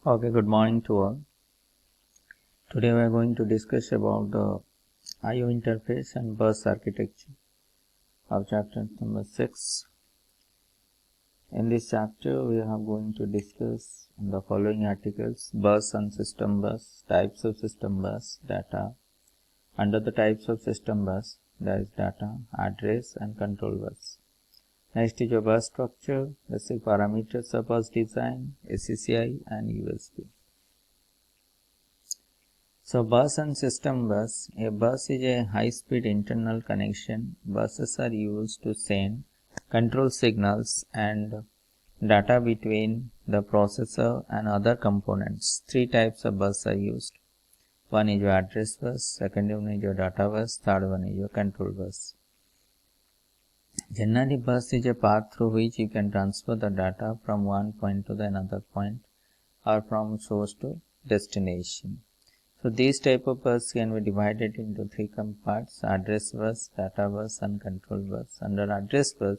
Okay, good morning to all. Today we are going to discuss about the I/O interface and bus architecture of chapter number 6. In this chapter, we are going to discuss the following articles: bus and system bus, types of system bus, data. Under the types of system bus, there is data, address, and control bus. Next is your bus structure, basic parameters of bus design, SCCI, and USB. So bus and system bus. A bus is a high-speed internal connection. Buses are used to send control signals and data between the processor and other components. Three types of bus are used. One is your address bus, second one is your data bus, third one is your control bus. Generally, bus is a path through which you can transfer the data from one point to the another point or from source to destination. So these type of bus can be divided into three parts: address bus, data bus, and control bus. Under address bus,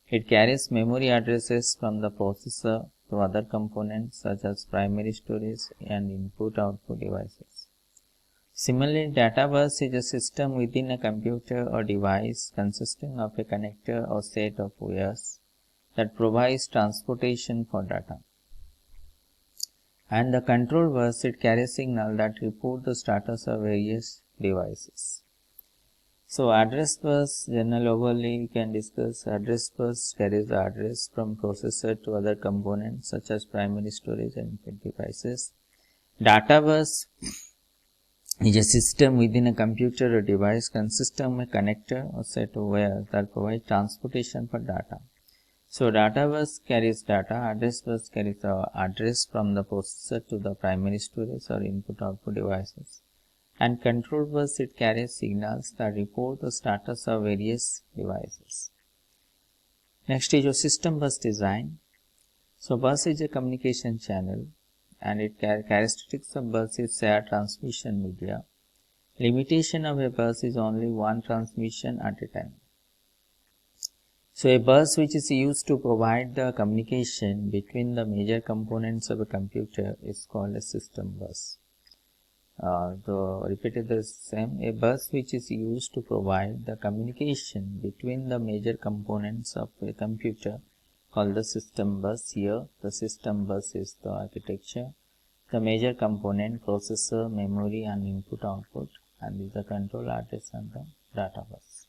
it carries memory addresses from the processor to other components such as primary storage and input-output devices. Similarly, data bus is a system within a computer or device consisting of a connector or set of wires that provides transportation for data. And the control bus, it carries signal that report the status of various devices. So address bus, general overlay, you can discuss. Address bus carries the address from processor to other components such as primary storage and input devices. Data bus is a system within a computer or device consisting of a connector or set of wires that provide transportation for data. So data bus carries data, address bus carries the address from the processor to the primary storage or input-output devices. And control bus, it carries signals that report the status of various devices. Next is your system bus design. So bus is a communication channel and its characteristics of bus is shared transmission media. Limitation of a bus is only one transmission at a time. So a bus which is used to provide the communication between the major components of a computer is called a system bus. Repeated the same, a bus which is used to provide the communication between the major components of a computer called the system bus. Here the system bus is the architecture, the major component, processor, memory and input output, and is the control address and the data bus.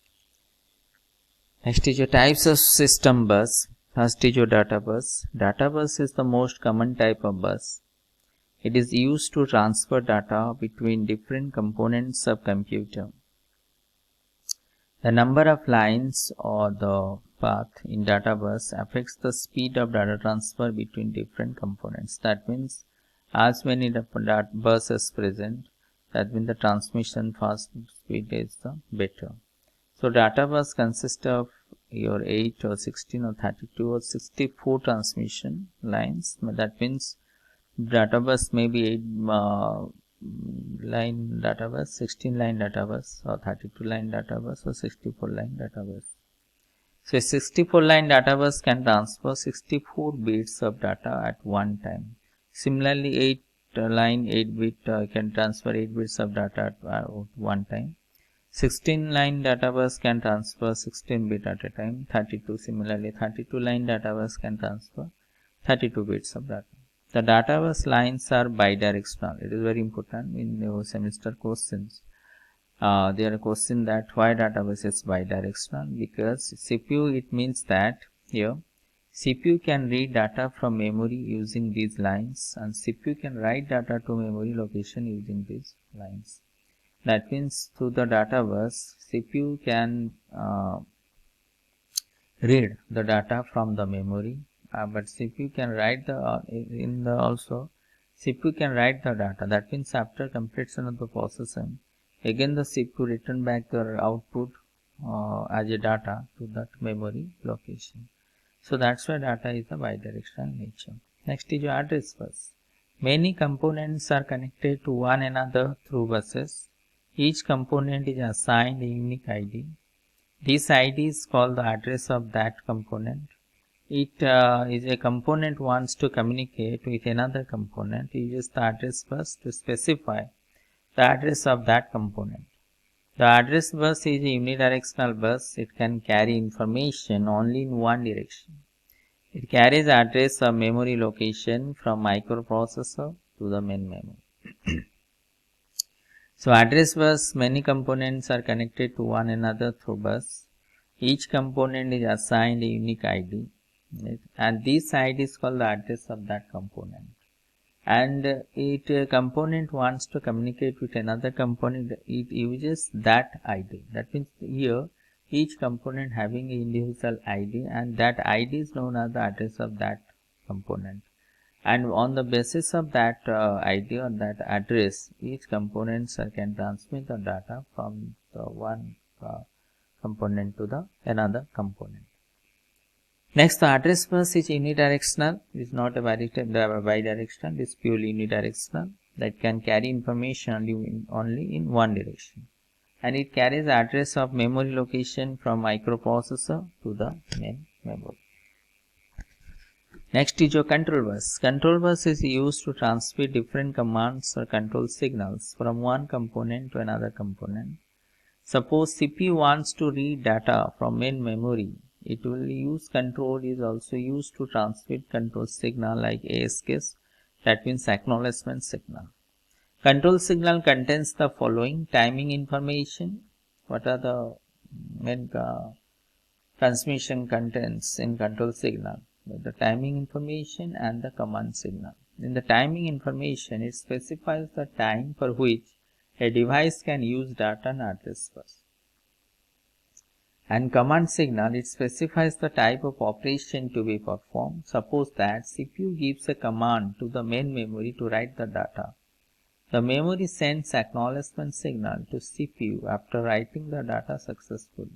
Next is your types of system bus. First is your data bus. Data bus is the most common type of bus. It is used to transfer data between different components of computer. The number of lines or the path in data bus affects the speed of data transfer between different components. That means as many data buses present, that means the transmission fast speed is the better. So data bus consists of your 8 or 16 or 32 or 64 transmission lines. That means data bus may be 8 line data bus, 16 line data bus, or 32 line data bus, or 64 line data bus. So a 64 line data bus can transfer 64 bits of data at one time. Similarly, 8 line 8 bit can transfer 8 bits of data at one time. 16 line data bus can transfer 16 bit at a time. 32 similarly 32 line data bus can transfer 32 bits of data. The data bus lines are bidirectional. It is very important in your semester questions. There are questions that why data bus is bidirectional, because CPU, it means that here CPU can read data from memory using these lines and CPU can write data to memory location using these lines. That means through the data bus, CPU can read the data from the memory, but CPU can write also CPU can write the data. That means after completion of the processing, again the CPU return back the output as a data to that memory location. So that's why data is a bidirectional nature. Next is your address bus. Many components are connected to one another through buses. Each component is assigned a unique ID. This ID is called the address of that component. it is a component wants to communicate with another component, it uses the address bus to specify the address of that component. The address bus is a unidirectional bus. It can carry information only in one direction. It carries address of memory location from microprocessor to the main memory. So address bus, many components are connected to one another through bus. Each component is assigned a unique ID, right? And this ID is called the address of that component. And component wants to communicate with another component, it uses that ID. That means here each component having an individual ID, and that ID is known as the address of that component. And on the basis of that ID or that address, each components can transmit the data from the one component to the another component. Next, the address bus is unidirectional. It is not a bidirectional. It is purely unidirectional. That can carry information only in one direction. And it carries address of memory location from microprocessor to the main memory. Next is your control bus. Control bus is used to transmit different commands or control signals from one component to another component. Suppose CPU wants to read data from main memory. It will use control is also used to transmit control signal like ASKs, that means acknowledgement signal. Control signal contains the following: timing information. What are the main transmission contents in control signal? The timing information and the command signal. In the timing information, it specifies the time for which a device can use data and address bus. And command signal, it specifies the type of operation to be performed. Suppose that CPU gives a command to the main memory to write the data. The memory sends acknowledgement signal to CPU after writing the data successfully.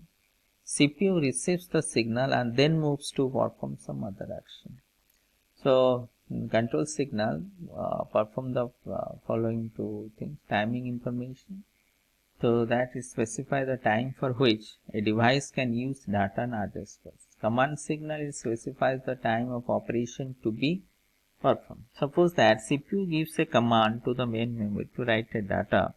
CPU receives the signal and then moves to perform some other action. So, control signal perform the following two things: timing information, so that is specify the time for which a device can use data and address bus. Command signal is specifies the time of operation to be performed. Suppose that CPU gives a command to the main memory to write a data.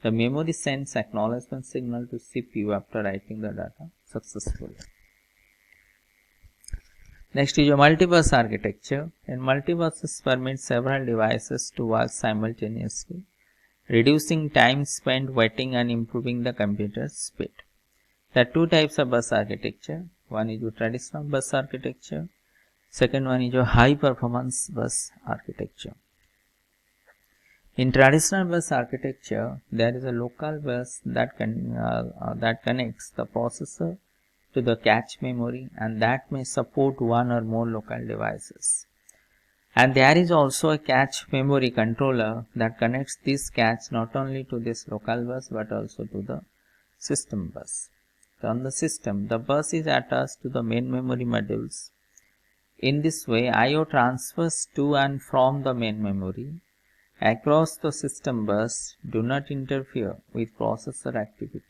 The memory sends acknowledgement signal to CPU after writing the data successfully. Next is your multibus architecture. And multibuses permit several devices to work simultaneously, reducing time spent waiting and improving the computer's speed. There are two types of bus architecture. One is your traditional bus architecture. Second one is your high performance bus architecture. In traditional bus architecture, there is a local bus that connects the processor to the cache memory, and that may support one or more local devices. And there is also a cache memory controller that connects this cache not only to this local bus but also to the system bus. So on the system, the bus is attached to the main memory modules. In this way, I/O transfers to and from the main memory across the system bus do not interfere with processor activity.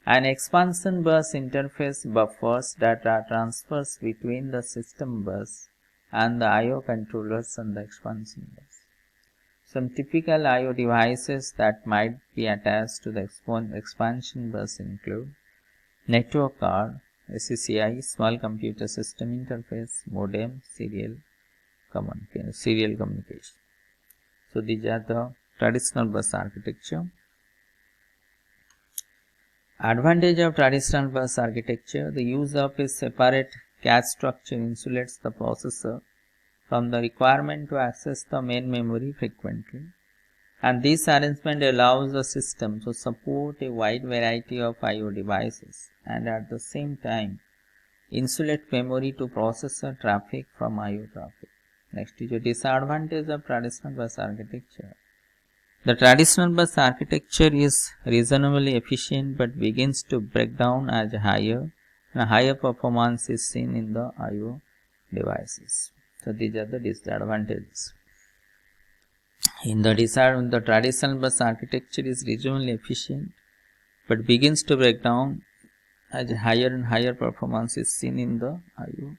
An expansion bus interface buffers data transfers between the system bus and the I/O controllers on the expansion bus. Some typical I/O devices that might be attached to the expansion bus include network card, SCCI, small computer system interface, modem, serial communication. So these are the traditional bus architecture. Advantage of traditional bus architecture: the use of a separate cache structure insulates the processor from the requirement to access the main memory frequently, and this arrangement allows the system to support a wide variety of I/O devices and at the same time insulate memory to processor traffic from I/O traffic. Next is a disadvantage of traditional bus architecture. The traditional bus architecture is reasonably efficient but begins to break down as higher performance is seen in the I/O devices. So these are the disadvantages. The traditional bus architecture is reasonably efficient but begins to break down as higher and higher performance is seen in the I/O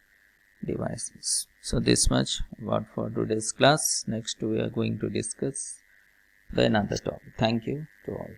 devices. So this much about for today's class. Next we are going to discuss the another topic. Thank you to all.